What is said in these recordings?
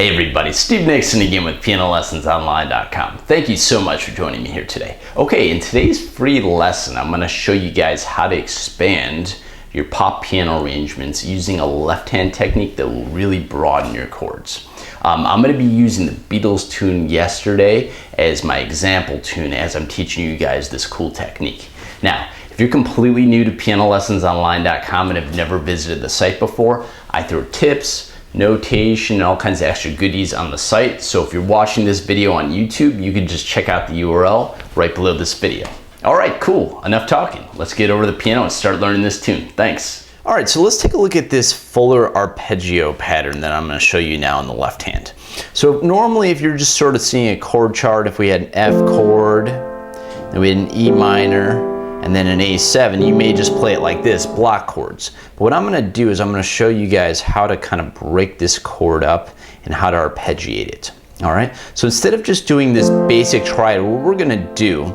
Hey everybody, Steve Nixon again with PianoLessonsOnline.com. Thank you so much for joining me here today. Okay, in today's free lesson, I'm going to show you guys how to expand your pop piano arrangements using a left-hand technique that will really broaden your chords. I'm going to be using the Beatles tune Yesterday as my example tune as I'm teaching you guys this cool technique. Now, if you're completely new to PianoLessonsOnline.com and have never visited the site before, I throw tips, notation, and all kinds of extra goodies on the site. So if you're watching this video on YouTube, you can just check out the URL right below this video. All right, cool, enough talking. Let's get over to the piano and start learning this tune. Thanks. All right, so let's take a look at this fuller arpeggio pattern that I'm going to show you now on the left hand. So normally if you're just sort of seeing a chord chart, if we had an F chord, then we had an E minor, and then an A7, you may just play it like this, block chords. But what I'm going to do is I'm going to show you guys how to kind of break this chord up and how to arpeggiate it. All right, so instead of just doing this basic triad, what we're going to do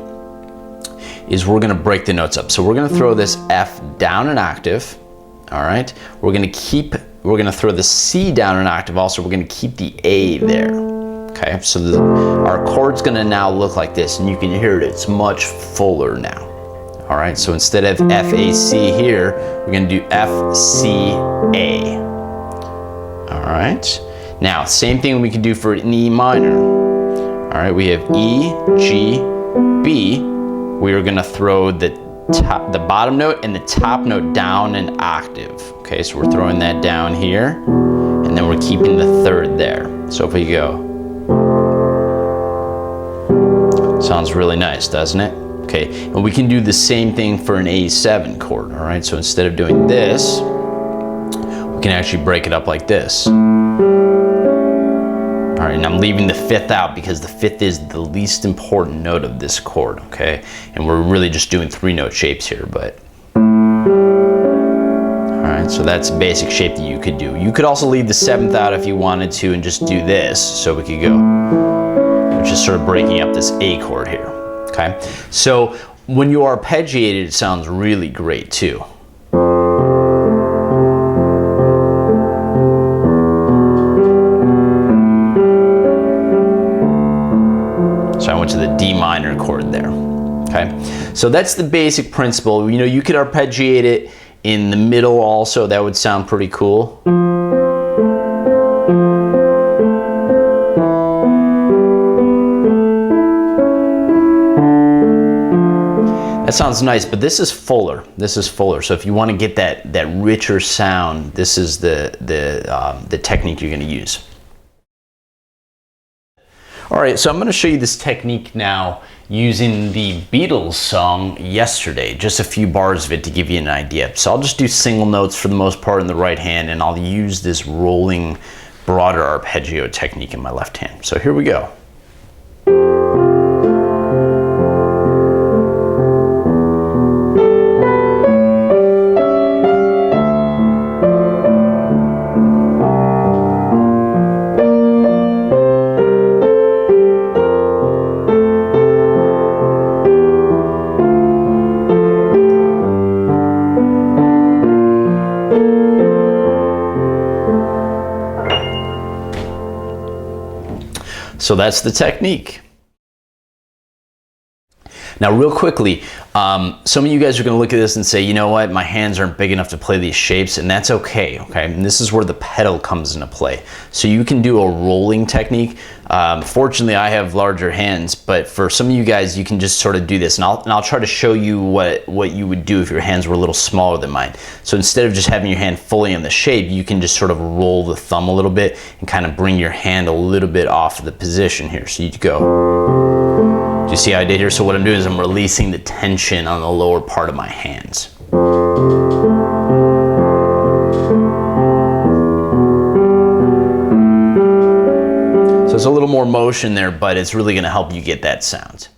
is we're going to break the notes up. So we're going to throw this F down an octave. All right, we're going to throw the C down an octave also. We're going to keep the A there. Okay, so our chord's going to now look like this, and you can hear it, it's much fuller now. All right, so instead of F, A, C here, we're gonna do F, C, A. All right, now same thing we can do for an E minor. All right, we have E, G, B. We are gonna throw the bottom note and the top note down an octave. Okay, so we're throwing that down here, and then we're keeping the third there. So if we go, sounds really nice, doesn't it? Okay, and we can do the same thing for an A7 chord, all right? So instead of doing this, we can actually break it up like this. All right, and I'm leaving the fifth out because the fifth is the least important note of this chord, okay? And we're really just doing three note shapes here, but. All right, so that's a basic shape that you could do. You could also leave the seventh out if you wanted to and just do this, so we could go, which is sort of breaking up this A chord here. Okay, so when you arpeggiate it, it sounds really great too. So I went to the D minor chord there. Okay, so that's the basic principle. You know, you could arpeggiate it in the middle also. That would sound pretty cool. That sounds nice, but this is fuller. This is fuller. So if you want to get that richer sound, this is the technique you're going to use. All right, so I'm going to show you this technique now using the Beatles song Yesterday. Just a few bars of it to give you an idea. So I'll just do single notes for the most part in the right hand, and I'll use this rolling, broader arpeggio technique in my left hand. So here we go. So that's the technique. Now real quickly, some of you guys are going to look at this and say, you know what, my hands aren't big enough to play these shapes, and that's okay, and this is where the pedal comes into play. So you can do a rolling technique. Fortunately, I have larger hands, but for some of you guys, you can just sort of do this, and I'll try to show you what you would do if your hands were a little smaller than mine. So instead of just having your hand fully in the shape, you can just sort of roll the thumb a little bit and kind of bring your hand a little bit off of the position here. So you go. Do you see how I did here? So what I'm doing is I'm releasing the tension on the lower part of my hands. So it's a little more motion there, but it's really going to help you get that sound.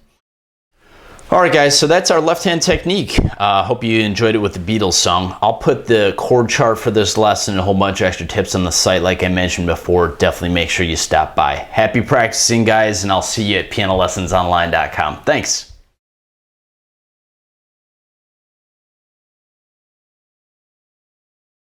All right, guys, so that's our left-hand technique. Hope you enjoyed it with the Beatles song. I'll put the chord chart for this lesson and a whole bunch of extra tips on the site like I mentioned before. Definitely make sure you stop by. Happy practicing, guys, and I'll see you at PianoLessonsOnline.com. Thanks.